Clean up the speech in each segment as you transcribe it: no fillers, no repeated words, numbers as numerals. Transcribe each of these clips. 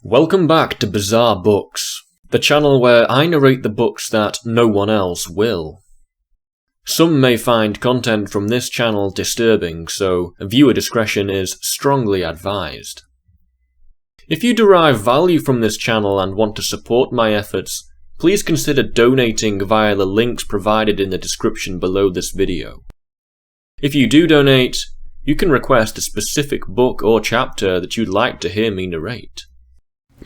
Welcome back to Bizarre Books, the channel where I narrate the books that no one else will. Some may find content from this channel disturbing, so viewer discretion is strongly advised. If you derive value from this channel and want to support my efforts, please consider donating via the links provided in the description below this video. If you do donate, you can request a specific book or chapter that you'd like to hear me narrate.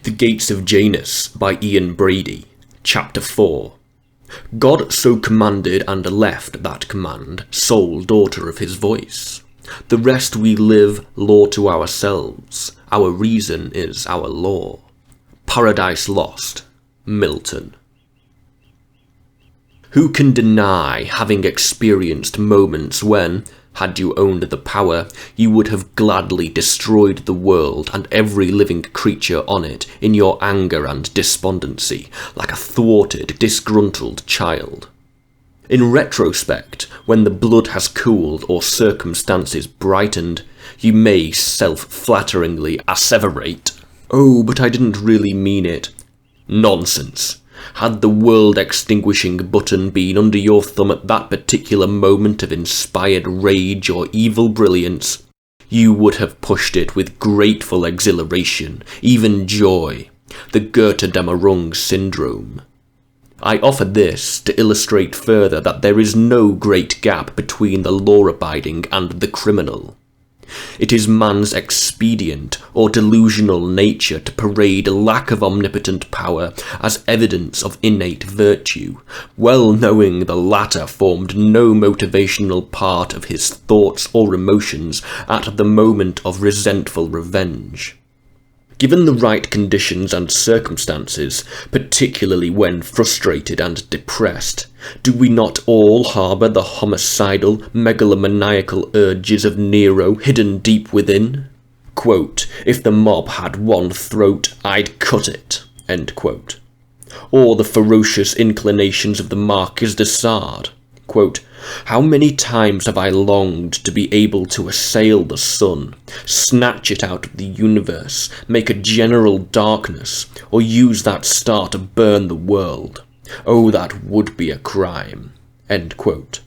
The Gates of Janus by Brady, Chapter 4. God so commanded and left that command, sole daughter of his voice. The rest we live, law to ourselves, our reason is our law. Paradise Lost, Milton. Who can deny having experienced moments when, had you owned the power, you would have gladly destroyed the world and every living creature on it in your anger and despondency, like a thwarted, disgruntled child? In retrospect, when the blood has cooled or circumstances brightened, you may self-flatteringly asseverate, "Oh, but I didn't really mean it." Nonsense. Had the world-extinguishing button been under your thumb at that particular moment of inspired rage or evil brilliance, you would have pushed it with grateful exhilaration, even joy, the Götterdämmerung syndrome. I offer this to illustrate further that there is no great gap between the law-abiding and the criminal. It is man's expedient or delusional nature to parade lack of omnipotent power as evidence of innate virtue, well knowing the latter formed no motivational part of his thoughts or emotions at the moment of resentful revenge. Given the right conditions and circumstances, particularly when frustrated and depressed, do we not all harbour the homicidal, megalomaniacal urges of Nero hidden deep within? Quote, "If the mob had one throat, I'd cut it," end quote. Or the ferocious inclinations of the Marquis de Sade. Quote, "How many times have I longed to be able to assail the sun, snatch it out of the universe, make a general darkness, or use that star to burn the world. Oh, that would be a crime." End quote.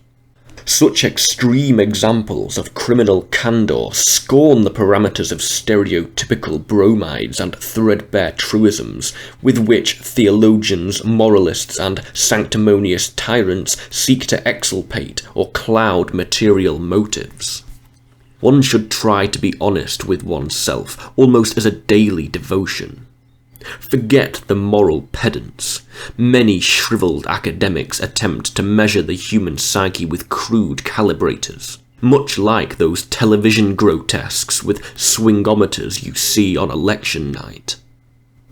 Such extreme examples of criminal candour scorn the parameters of stereotypical bromides and threadbare truisms with which theologians, moralists, and sanctimonious tyrants seek to exculpate or cloud material motives. One should try to be honest with oneself, almost as a daily devotion. Forget the moral pedants. Many shriveled academics attempt to measure the human psyche with crude calibrators, much like those television grotesques with swingometers you see on election night.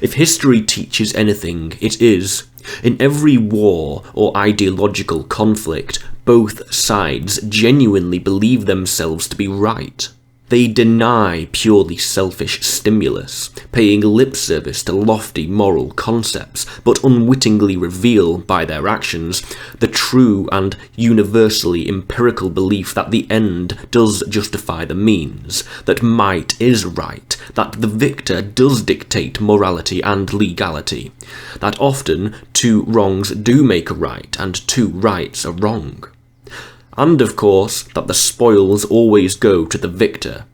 If history teaches anything, it is, in every war or ideological conflict, both sides genuinely believe themselves to be right. They deny purely selfish stimulus, paying lip service to lofty moral concepts, but unwittingly reveal, by their actions, the true and universally empirical belief that the end does justify the means, that might is right, that the victor does dictate morality and legality, that often two wrongs do make a right and two rights a wrong. And of course, that the spoils always go to the victor.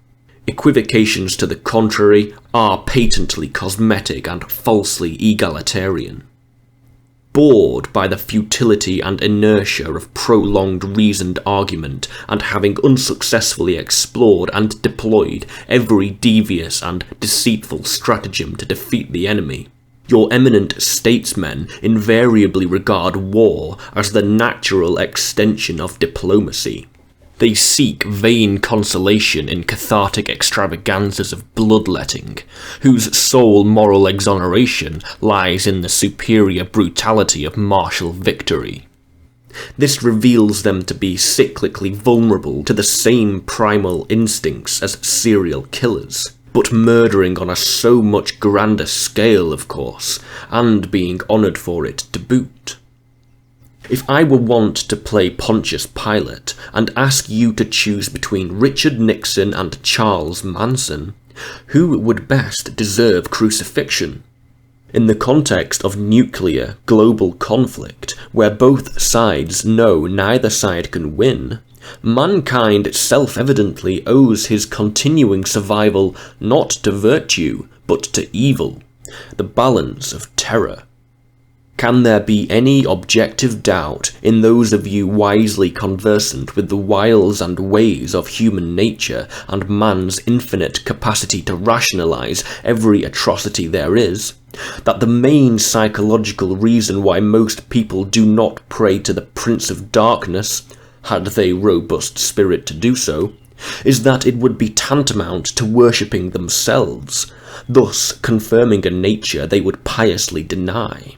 Equivocations to the contrary are patently cosmetic and falsely egalitarian. Bored by the futility and inertia of prolonged reasoned argument, and having unsuccessfully explored and deployed every devious and deceitful stratagem to defeat the enemy, your eminent statesmen invariably regard war as the natural extension of diplomacy. They seek vain consolation in cathartic extravaganzas of bloodletting, whose sole moral exoneration lies in the superior brutality of martial victory. This reveals them to be cyclically vulnerable to the same primal instincts as serial killers, but murdering on a so much grander scale, of course, and being honoured for it to boot. If I were wont to play Pontius Pilate and ask you to choose between Richard Nixon and Charles Manson, Who would best deserve crucifixion? In the context of nuclear, global conflict, where both sides know neither side can win, mankind self-evidently owes his continuing survival not to virtue, but to evil, the balance of terror. Can there be any objective doubt in those of you wisely conversant with the wiles and ways of human nature and man's infinite capacity to rationalize every atrocity there is, that the main psychological reason why most people do not pray to the Prince of Darkness, had they robust spirit to do so, is that it would be tantamount to worshipping themselves, thus confirming a nature they would piously deny?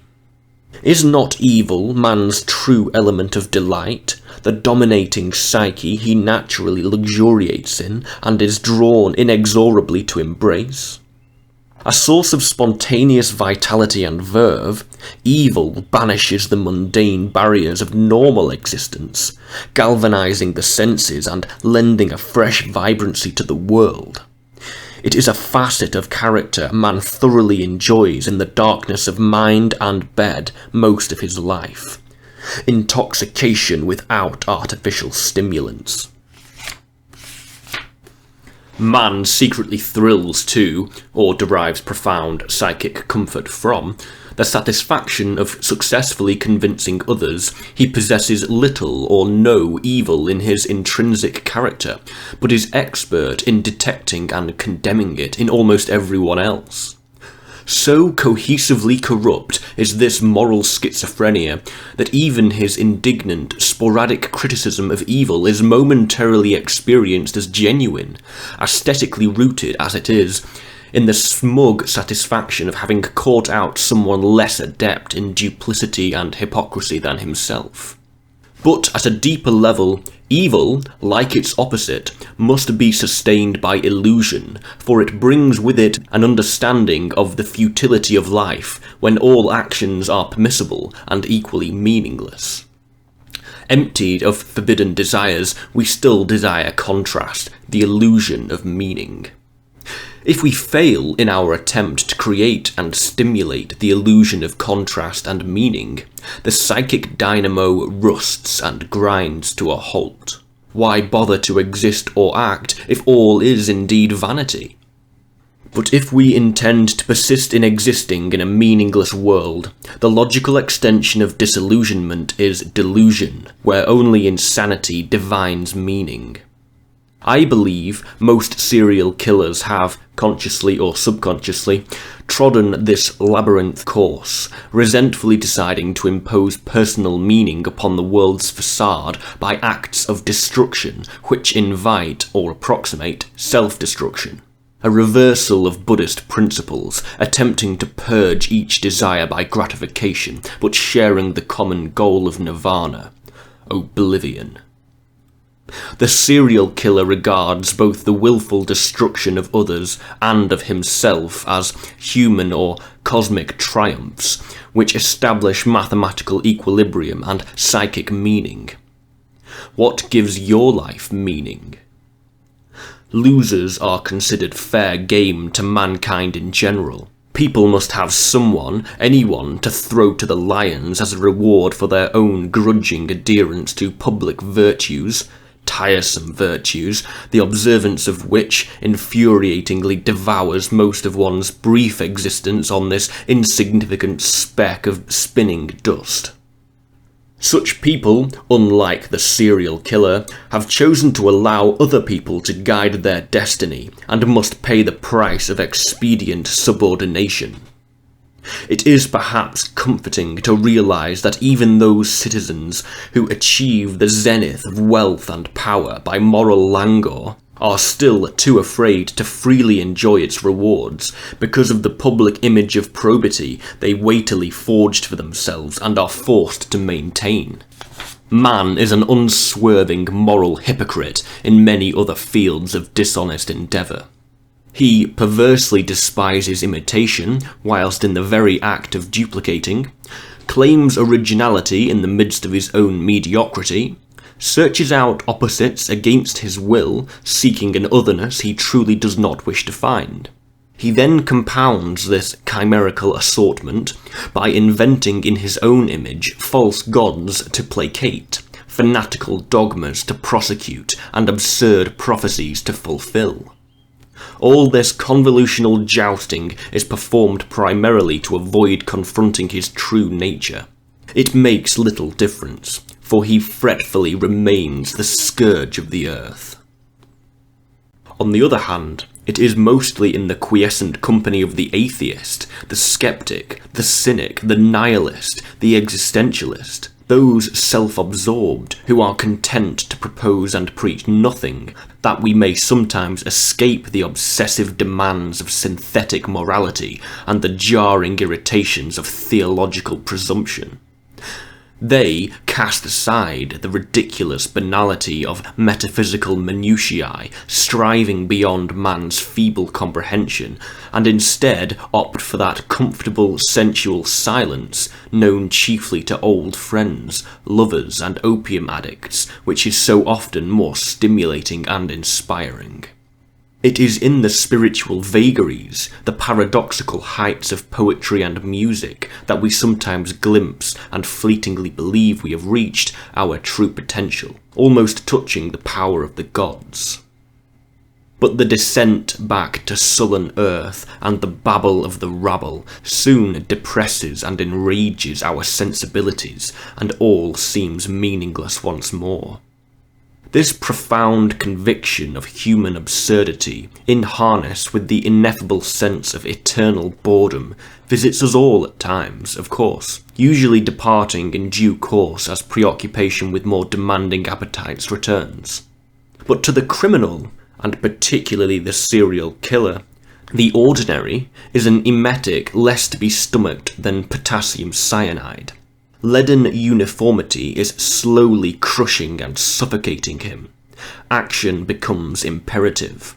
Is not evil man's true element of delight, the dominating psyche he naturally luxuriates in and is drawn inexorably to embrace? A source of spontaneous vitality and verve, evil banishes the mundane barriers of normal existence, galvanizing the senses and lending a fresh vibrancy to the world. It is a facet of character man thoroughly enjoys in the darkness of mind and bed most of his life. Intoxication without artificial stimulants. Man secretly thrills to, or derives profound psychic comfort from, the satisfaction of successfully convincing others he possesses little or no evil in his intrinsic character, but is expert in detecting and condemning it in almost everyone else. So cohesively corrupt is this moral schizophrenia that even his indignant, sporadic criticism of evil is momentarily experienced as genuine, aesthetically rooted as it is, in the smug satisfaction of having caught out someone less adept in duplicity and hypocrisy than himself. But at a deeper level, evil, like its opposite, must be sustained by illusion, for it brings with it an understanding of the futility of life when all actions are permissible and equally meaningless. Emptied of forbidden desires, we still desire contrast, the illusion of meaning. If we fail in our attempt to create and stimulate the illusion of contrast and meaning, the psychic dynamo rusts and grinds to a halt. Why bother to exist or act if all is indeed vanity? But if we intend to persist in existing in a meaningless world, the logical extension of disillusionment is delusion, where only insanity divines meaning. I believe most serial killers have, consciously or subconsciously, trodden this labyrinth course, resentfully deciding to impose personal meaning upon the world's facade by acts of destruction which invite, or approximate, self-destruction. A reversal of Buddhist principles, attempting to purge each desire by gratification, but sharing the common goal of nirvana, oblivion. The serial killer regards both the willful destruction of others and of himself as human or cosmic triumphs, which establish mathematical equilibrium and psychic meaning. What gives your life meaning? Losers are considered fair game to mankind in general. People must have someone, anyone, to throw to the lions as a reward for their own grudging adherence to public virtues, tiresome virtues, the observance of which infuriatingly devours most of one's brief existence on this insignificant speck of spinning dust. Such people, unlike the serial killer, have chosen to allow other people to guide their destiny and must pay the price of expedient subordination. It is perhaps comforting to realise that even those citizens who achieve the zenith of wealth and power by moral languor are still too afraid to freely enjoy its rewards because of the public image of probity they weightily forged for themselves and are forced to maintain. Man is an unswerving moral hypocrite in many other fields of dishonest endeavour. He perversely despises imitation, whilst in the very act of duplicating, claims originality in the midst of his own mediocrity, searches out opposites against his will, seeking an otherness he truly does not wish to find. He then compounds this chimerical assortment by inventing in his own image false gods to placate, fanatical dogmas to prosecute, and absurd prophecies to fulfill. All this convolutional jousting is performed primarily to avoid confronting his true nature. It makes little difference, for he fretfully remains the scourge of the earth. On the other hand, it is mostly in the quiescent company of the atheist, the skeptic, the cynic, the nihilist, the existentialist, those self-absorbed who are content to propose and preach nothing, that we may sometimes escape the obsessive demands of synthetic morality and the jarring irritations of theological presumption. They cast aside the ridiculous banality of metaphysical minutiae, striving beyond man's feeble comprehension, and instead opt for that comfortable sensual silence known chiefly to old friends, lovers, and opium addicts, which is so often more stimulating and inspiring. It is in the spiritual vagaries, the paradoxical heights of poetry and music, that we sometimes glimpse and fleetingly believe we have reached our true potential, almost touching the power of the gods. But the descent back to sullen earth and the babble of the rabble soon depresses and enrages our sensibilities, and all seems meaningless once more. This profound conviction of human absurdity, in harness with the ineffable sense of eternal boredom, visits us all at times, of course, usually departing in due course as preoccupation with more demanding appetites returns. But to the criminal, and particularly the serial killer, the ordinary is an emetic less to be stomached than potassium cyanide. Leaden uniformity is slowly crushing and suffocating him. Action becomes imperative.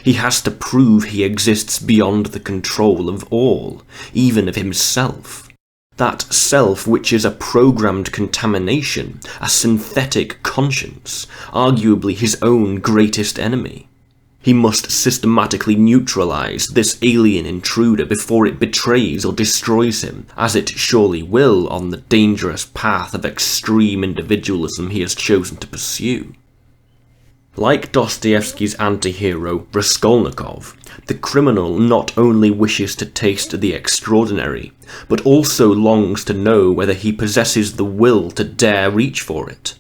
He has to prove he exists beyond the control of all, even of himself. That self which is a programmed contamination, a synthetic conscience, arguably his own greatest enemy. He must systematically neutralize this alien intruder before it betrays or destroys him, as it surely will on the dangerous path of extreme individualism he has chosen to pursue. Like Dostoevsky's anti-hero Raskolnikov, the criminal not only wishes to taste the extraordinary, but also longs to know whether he possesses the will to dare reach for it.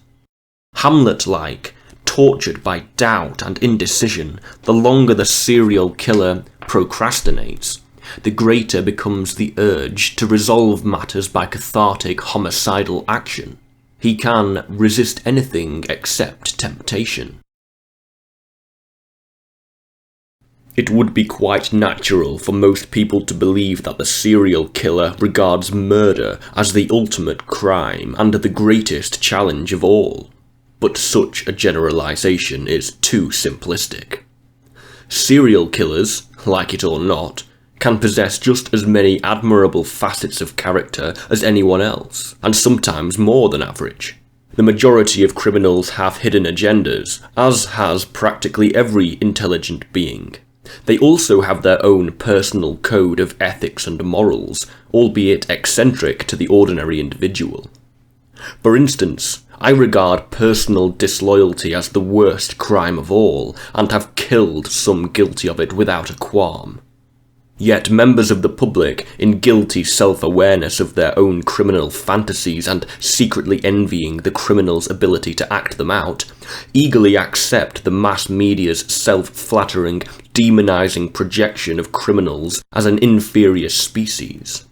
Hamlet-like, tortured by doubt and indecision, the longer the serial killer procrastinates, the greater becomes the urge to resolve matters by cathartic homicidal action. He can resist anything except temptation. It would be quite natural for most people to believe that the serial killer regards murder as the ultimate crime and the greatest challenge of all. But such a generalization is too simplistic. Serial killers, like it or not, can possess just as many admirable facets of character as anyone else, and sometimes more than average. The majority of criminals have hidden agendas, as has practically every intelligent being. They also have their own personal code of ethics and morals, albeit eccentric to the ordinary individual. For instance, I regard personal disloyalty as the worst crime of all, and have killed some guilty of it without a qualm. Yet members of the public, in guilty self-awareness of their own criminal fantasies and secretly envying the criminal's ability to act them out, eagerly accept the mass media's self-flattering, demonizing projection of criminals as an inferior species.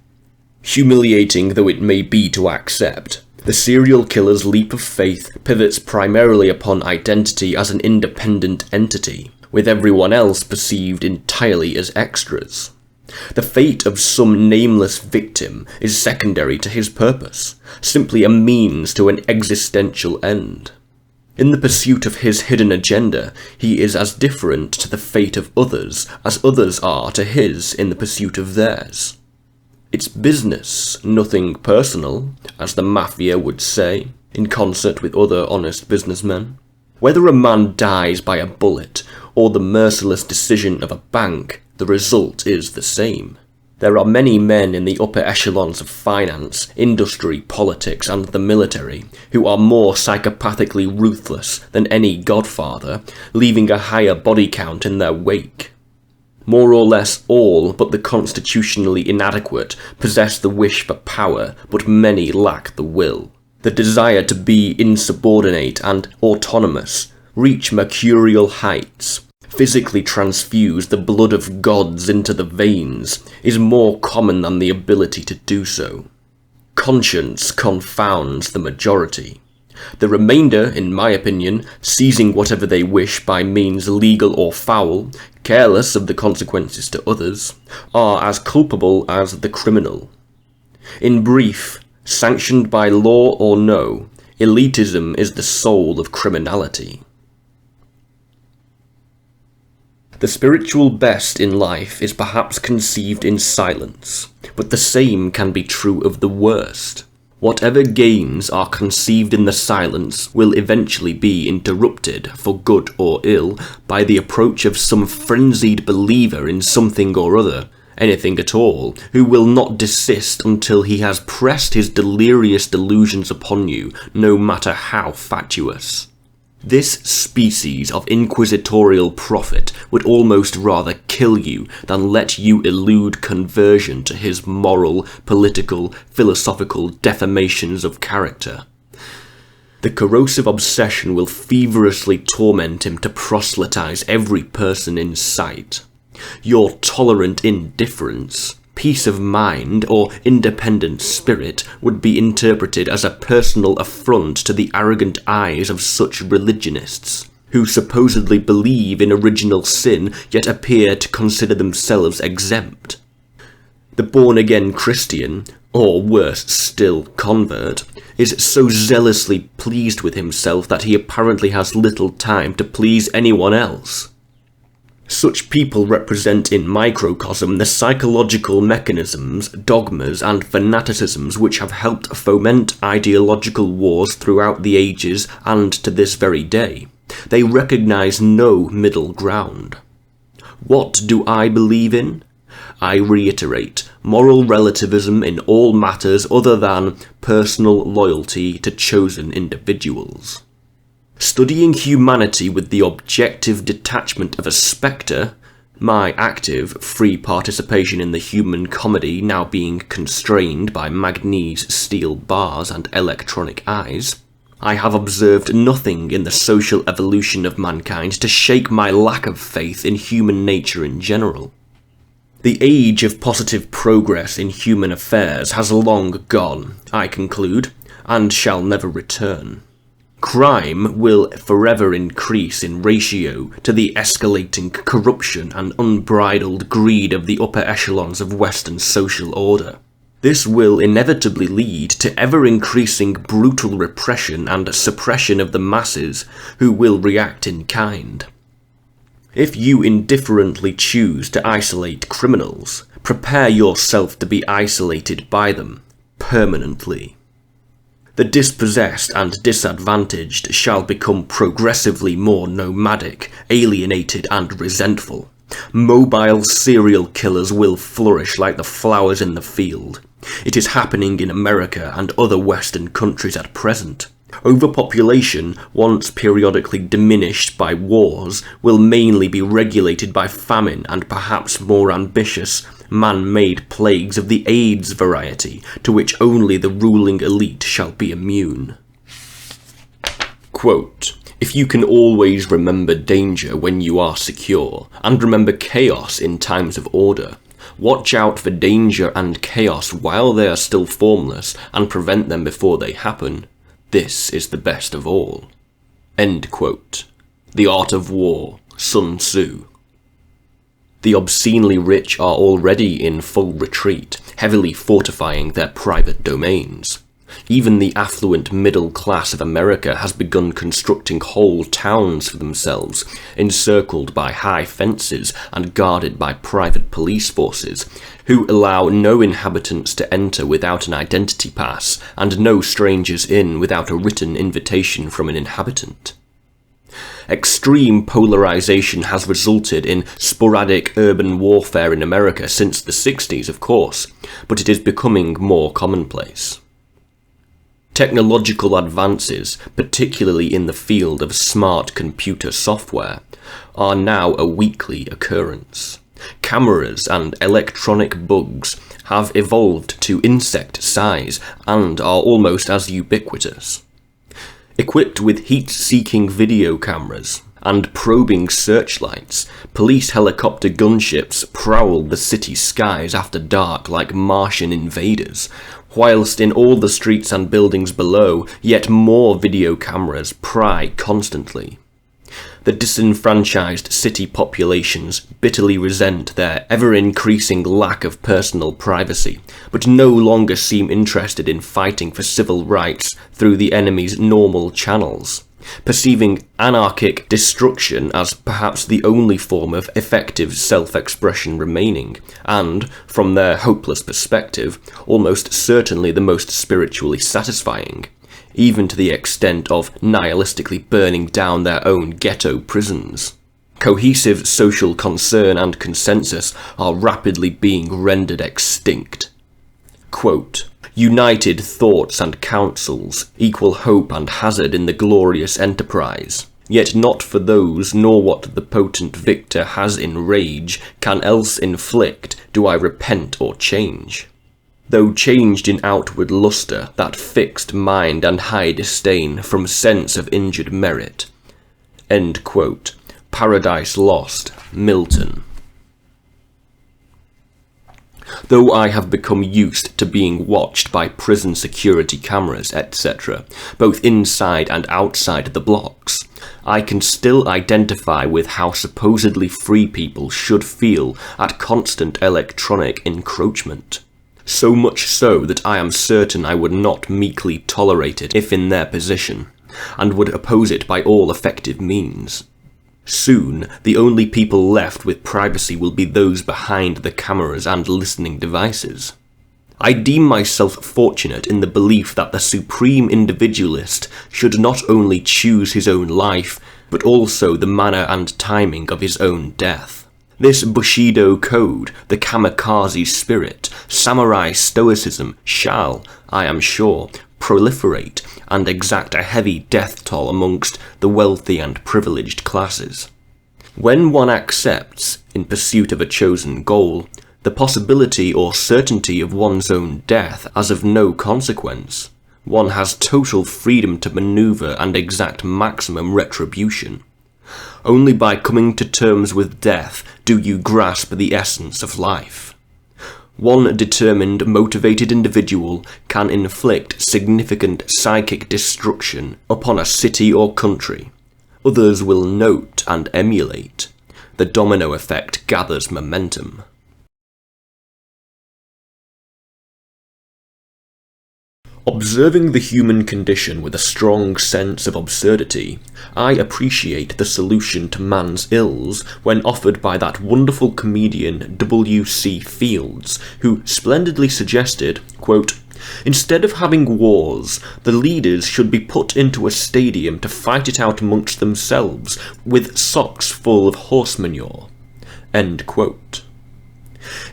Humiliating though it may be to accept, the serial killer's leap of faith pivots primarily upon identity as an independent entity, with everyone else perceived entirely as extras. The fate of some nameless victim is secondary to his purpose, simply a means to an existential end. In the pursuit of his hidden agenda, he is as different to the fate of others as others are to his in the pursuit of theirs. It's business, nothing personal, as the mafia would say. in concert with other honest businessmen. Whether a man dies by a bullet or the merciless decision of a bank, the result is the same. There are many men in the upper echelons of finance, industry, politics, and the military who are more psychopathically ruthless than any godfather, leaving a higher body count in their wake. More or less all but the constitutionally inadequate possess the wish for power, but many lack the will. The desire to be insubordinate and autonomous, reach mercurial heights, physically transfuse the blood of gods into the veins, is more common than the ability to do so. Conscience confounds the majority. The remainder, in my opinion, seizing whatever they wish by means legal or foul, careless of the consequences to others, are as culpable as the criminal. In brief, sanctioned by law or no, elitism is the soul of criminality. The spiritual best in life is perhaps conceived in silence, but the same can be true of the worst. Whatever gains are conceived in the silence will eventually be interrupted, for good or ill, by the approach of some frenzied believer in something or other, anything at all, who will not desist until he has pressed his delirious delusions upon you, no matter how fatuous. This species of inquisitorial prophet would almost rather kill you than let you elude conversion to his moral, political, philosophical defamations of character. The corrosive obsession will feverishly torment him to proselytize every person in sight. Your tolerant indifference, peace of mind, or independent spirit would be interpreted as a personal affront to the arrogant eyes of such religionists, who supposedly believe in original sin yet appear to consider themselves exempt. The born-again Christian, or worse still, convert, is so zealously pleased with himself that he apparently has little time to please anyone else. Such people represent in microcosm the psychological mechanisms, dogmas, and fanaticisms which have helped foment ideological wars throughout the ages and to this very day. They recognize no middle ground. What do I believe in? I reiterate, moral relativism in all matters other than personal loyalty to chosen individuals. Studying humanity with the objective detachment of a spectre, my active, free participation in the human comedy now being constrained by Magnese steel bars and electronic eyes, I have observed nothing in the social evolution of mankind to shake my lack of faith in human nature in general. The age of positive progress in human affairs has long gone, I conclude, and shall never return. Crime will forever increase in ratio to the escalating corruption and unbridled greed of the upper echelons of Western social order. This will inevitably lead to ever-increasing brutal repression and suppression of the masses, who will react in kind. If you indifferently choose to isolate criminals, prepare yourself to be isolated by them, permanently. The dispossessed and disadvantaged shall become progressively more nomadic, alienated and resentful. Mobile serial killers will flourish like the flowers in the field. It is happening in America and other Western countries at present. Overpopulation, once periodically diminished by wars, will mainly be regulated by famine and perhaps more ambitious, man-made plagues of the AIDS variety, to which only the ruling elite shall be immune. Quote, "If you can always remember danger when you are secure, and remember chaos in times of order, watch out for danger and chaos while they are still formless, and prevent them before they happen. This is the best of all." End quote. The Art of War, Sun Tzu. The obscenely rich are already in full retreat, heavily fortifying their private domains. Even the affluent middle class of America has begun constructing whole towns for themselves, encircled by high fences and guarded by private police forces, who allow no inhabitants to enter without an identity pass, and no strangers in without a written invitation from an inhabitant. Extreme polarization has resulted in sporadic urban warfare in America since the 60s, of course, but it is becoming more commonplace. Technological advances, particularly in the field of smart computer software, are now a weekly occurrence. Cameras and electronic bugs have evolved to insect size and are almost as ubiquitous. Equipped with heat-seeking video cameras and probing searchlights, police helicopter gunships prowl the city skies after dark like Martian invaders, whilst in all the streets and buildings below, yet more video cameras pry constantly. The disenfranchised city populations bitterly resent their ever-increasing lack of personal privacy, but no longer seem interested in fighting for civil rights through the enemy's normal channels, perceiving anarchic destruction as perhaps the only form of effective self-expression remaining, and, from their hopeless perspective, almost certainly the most spiritually satisfying, even to the extent of nihilistically burning down their own ghetto prisons. Cohesive social concern and consensus are rapidly being rendered extinct. Quote, "United thoughts and counsels equal hope and hazard in the glorious enterprise. Yet not for those, nor what the potent victor has in rage can else inflict, do I repent or change. Though changed in outward lustre, that fixed mind and high disdain from sense of injured merit." End quote. Paradise Lost, Milton. Though I have become used to being watched by prison security cameras, etc., both inside and outside the blocks, I can still identify with how supposedly free people should feel at constant electronic encroachment. So much so that I am certain I would not meekly tolerate it if in their position, and would oppose it by all effective means. Soon, the only people left with privacy will be those behind the cameras and listening devices. I deem myself fortunate in the belief that the supreme individualist should not only choose his own life, but also the manner and timing of his own death. This Bushido code, the kamikaze spirit, samurai stoicism shall, I am sure, proliferate and exact a heavy death toll amongst the wealthy and privileged classes. When one accepts, in pursuit of a chosen goal, the possibility or certainty of one's own death as of no consequence, one has total freedom to maneuver and exact maximum retribution. Only by coming to terms with death do you grasp the essence of life. One determined, motivated individual can inflict significant psychic destruction upon a city or country. Others will note and emulate. The domino effect gathers momentum. Observing the human condition with a strong sense of absurdity, I appreciate the solution to man's ills when offered by that wonderful comedian W.C. Fields, who splendidly suggested, quote, "Instead of having wars, the leaders should be put into a stadium to fight it out amongst themselves with socks full of horse manure." End quote.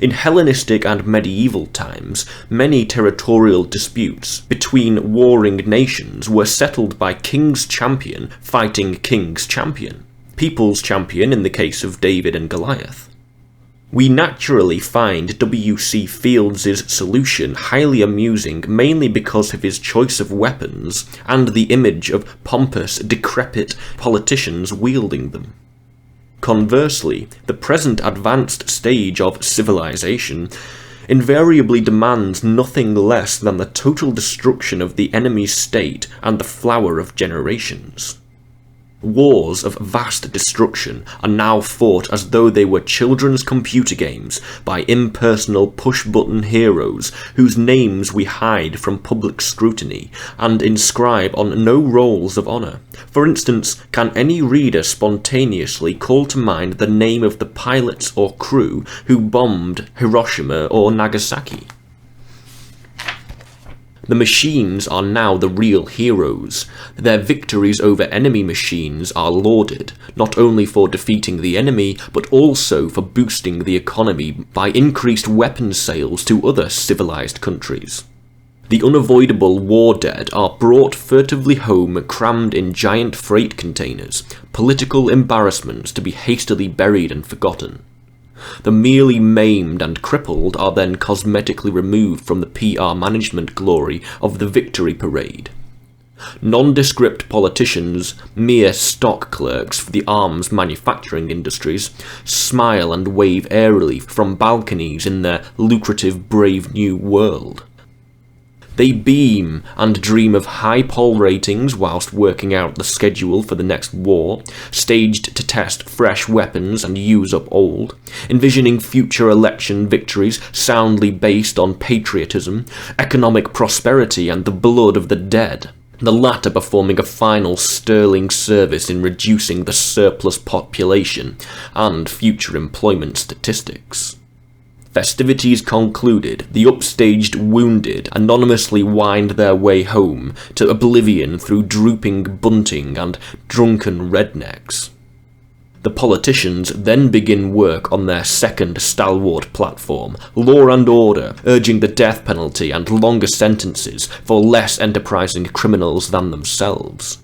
In Hellenistic and medieval times, many territorial disputes between warring nations were settled by king's champion fighting king's champion, people's champion in the case of David and Goliath. We naturally find W.C. Fields' solution highly amusing mainly because of his choice of weapons and the image of pompous, decrepit politicians wielding them. Conversely, the present advanced stage of civilization invariably demands nothing less than the total destruction of the enemy's state and the flower of generations. Wars of vast destruction are now fought as though they were children's computer games by impersonal push-button heroes whose names we hide from public scrutiny and inscribe on no rolls of honour. For instance, can any reader spontaneously call to mind the name of the pilots or crew who bombed Hiroshima or Nagasaki? The machines are now the real heroes. Their victories over enemy machines are lauded, not only for defeating the enemy, but also for boosting the economy by increased weapons sales to other civilized countries. The unavoidable war dead are brought furtively home crammed in giant freight containers, political embarrassments to be hastily buried and forgotten. The merely maimed and crippled are then cosmetically removed from the PR management glory of the victory parade. Nondescript politicians, mere stock clerks for the arms manufacturing industries, smile and wave airily from balconies in their lucrative Brave New World. They beam and dream of high poll ratings whilst working out the schedule for the next war, staged to test fresh weapons and use up old, envisioning future election victories soundly based on patriotism, economic prosperity and the blood of the dead, the latter performing a final sterling service in reducing the surplus population and future employment statistics. Festivities concluded, the upstaged wounded anonymously wind their way home to oblivion through drooping bunting and drunken rednecks. The politicians then begin work on their second stalwart platform, Law and Order, urging the death penalty and longer sentences for less enterprising criminals than themselves.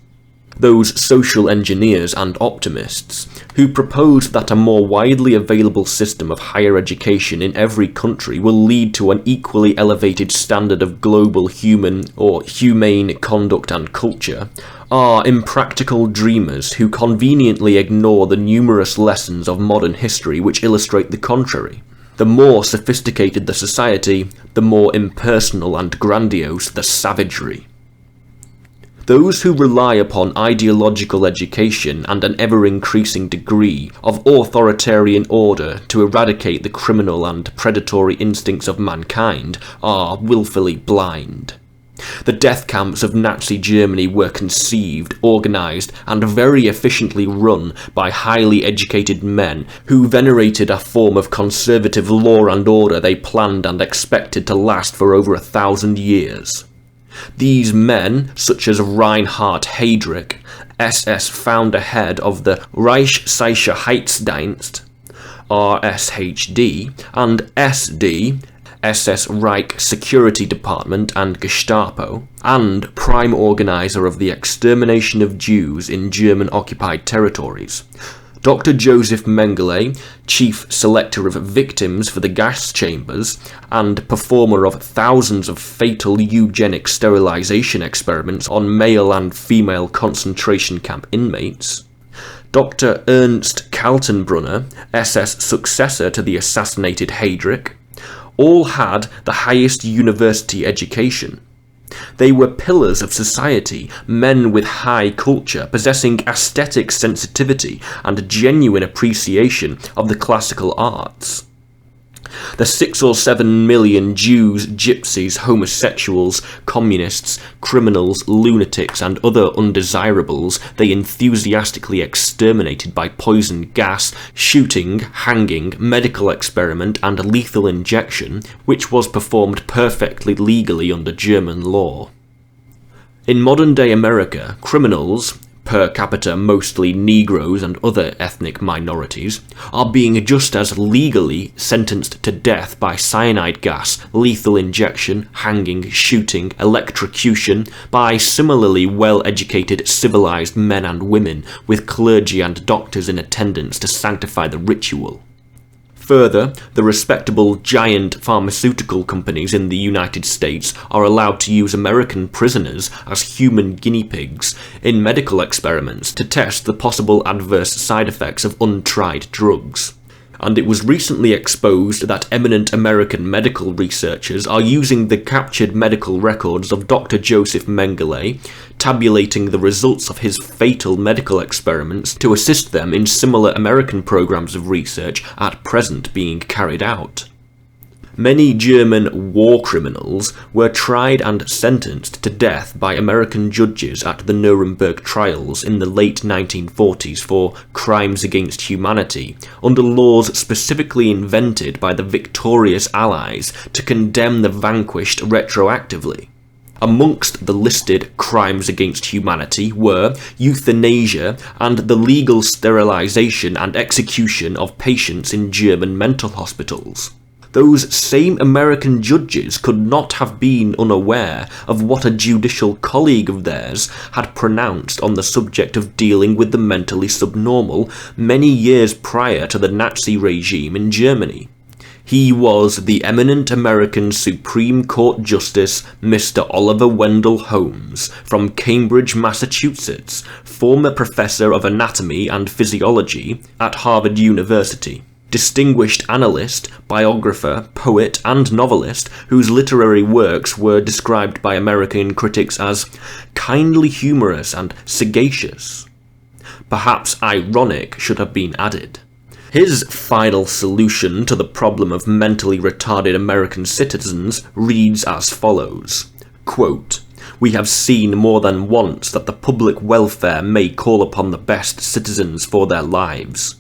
Those social engineers and optimists who propose that a more widely available system of higher education in every country will lead to an equally elevated standard of global human or humane conduct and culture are impractical dreamers who conveniently ignore the numerous lessons of modern history which illustrate the contrary. The more sophisticated the society, the more impersonal and grandiose the savagery. Those who rely upon ideological education and an ever-increasing degree of authoritarian order to eradicate the criminal and predatory instincts of mankind are willfully blind. The death camps of Nazi Germany were conceived, organised, and very efficiently run by highly educated men who venerated a form of conservative law and order they planned and expected to last for over 1,000 years. These men, such as Reinhard Heydrich, SS founder-head of the Reichssicherheitsdienst, RSHD, and SD, SS Reich Security Department and Gestapo, and prime organiser of the extermination of Jews in German-occupied territories. Dr. Joseph Mengele, chief selector of victims for the gas chambers, and performer of thousands of fatal eugenic sterilization experiments on male and female concentration camp inmates. Dr. Ernst Kaltenbrunner, SS successor to the assassinated Heydrich, all had the highest university education. They were pillars of society, men with high culture, possessing aesthetic sensitivity and genuine appreciation of the classical arts. The 6 or 7 million Jews, gypsies, homosexuals, communists, criminals, lunatics, and other undesirables they enthusiastically exterminated by poison gas, shooting, hanging, medical experiment, and lethal injection, which was performed perfectly legally under German law. In modern-day America, criminals, per capita mostly Negroes and other ethnic minorities, are being just as legally sentenced to death by cyanide gas, lethal injection, hanging, shooting, electrocution, by similarly well-educated civilized men and women with clergy and doctors in attendance to sanctify the ritual. Further, the respectable giant pharmaceutical companies in the United States are allowed to use American prisoners as human guinea pigs in medical experiments to test the possible adverse side effects of untried drugs. and it was recently exposed that eminent American medical researchers are using the captured medical records of Dr. Joseph Mengele, tabulating the results of his fatal medical experiments to assist them in similar American programs of research at present being carried out. Many German war criminals were tried and sentenced to death by American judges at the Nuremberg trials in the late 1940s for crimes against humanity, under laws specifically invented by the victorious Allies to condemn the vanquished retroactively. Amongst the listed crimes against humanity were euthanasia and the legal sterilization and execution of patients in German mental hospitals. Those same American judges could not have been unaware of what a judicial colleague of theirs had pronounced on the subject of dealing with the mentally subnormal many years prior to the Nazi regime in Germany. He was the eminent American Supreme Court Justice Mr. Oliver Wendell Holmes from Cambridge, Massachusetts, former professor of anatomy and physiology at Harvard University. Distinguished analyst, biographer, poet, and novelist whose literary works were described by American critics as kindly humorous and sagacious. Perhaps ironic should have been added. His final solution to the problem of mentally retarded American citizens reads as follows, quote, "We have seen more than once that the public welfare may call upon the best citizens for their lives.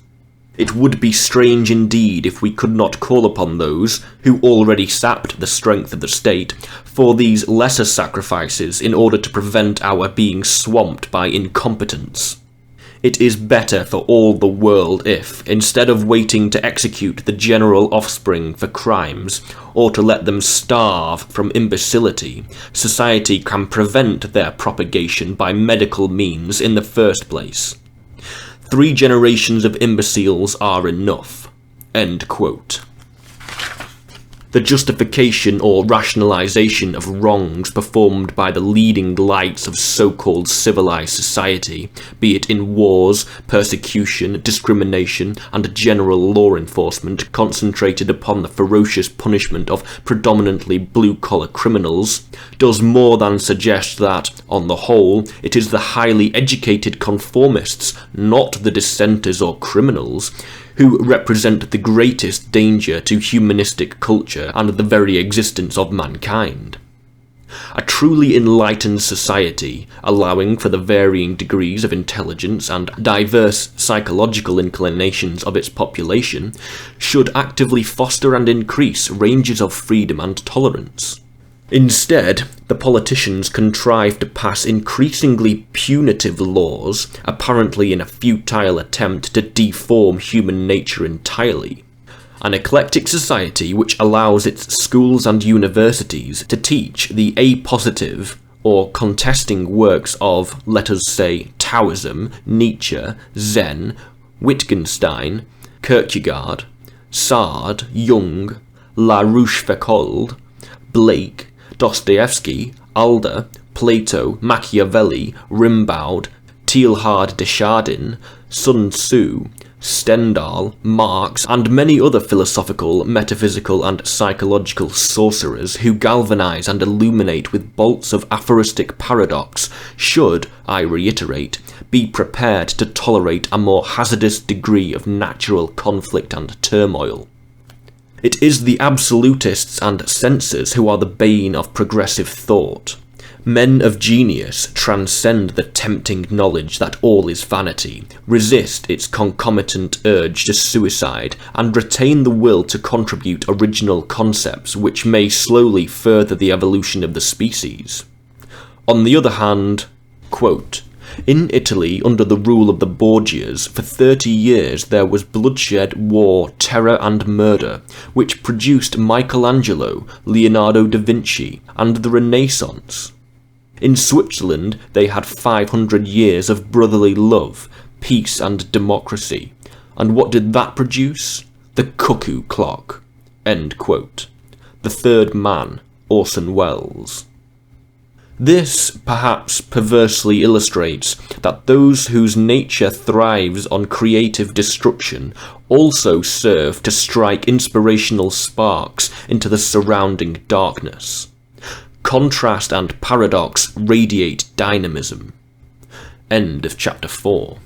It would be strange indeed if we could not call upon those, who already sapped the strength of the state, for these lesser sacrifices in order to prevent our being swamped by incompetence. It is better for all the world if, instead of waiting to execute the general offspring for crimes, or to let them starve from imbecility, society can prevent their propagation by medical means in the first place. 3 generations of imbeciles are enough." End quote. The justification or rationalization of wrongs performed by the leading lights of so-called civilized society, be it in wars, persecution, discrimination, and general law enforcement concentrated upon the ferocious punishment of predominantly blue-collar criminals, does more than suggest that, on the whole, it is the highly educated conformists, not the dissenters or criminals, who represent the greatest danger to humanistic culture and the very existence of mankind. A truly enlightened society, allowing for the varying degrees of intelligence and diverse psychological inclinations of its population, should actively foster and increase ranges of freedom and tolerance. Instead, the politicians contrive to pass increasingly punitive laws, apparently in a futile attempt to deform human nature entirely. An eclectic society which allows its schools and universities to teach the A-positive or contesting works of, let us say, Taoism, Nietzsche, Zen, Wittgenstein, Kierkegaard, Sard, Jung, La Rochefoucauld, Blake, Dostoevsky, Alder, Plato, Machiavelli, Rimbaud, Teilhard de Chardin, Sun Tzu, Stendhal, Marx, and many other philosophical, metaphysical, and psychological sorcerers who galvanize and illuminate with bolts of aphoristic paradox should, I reiterate, be prepared to tolerate a more hazardous degree of natural conflict and turmoil. It is the absolutists and censors who are the bane of progressive thought. Men of genius transcend the tempting knowledge that all is vanity, resist its concomitant urge to suicide, and retain the will to contribute original concepts which may slowly further the evolution of the species. On the other hand, quote, "In Italy, under the rule of the Borgias, for 30 years there was bloodshed, war, terror and murder, which produced Michelangelo, Leonardo da Vinci, and the Renaissance. In Switzerland they had 500 years of brotherly love, peace and democracy. And what did that produce? The cuckoo clock." End quote. The Third Man, Orson Welles. This perhaps perversely illustrates that those whose nature thrives on creative destruction also serve to strike inspirational sparks into the surrounding darkness. Contrast and paradox radiate dynamism. End of chapter 4.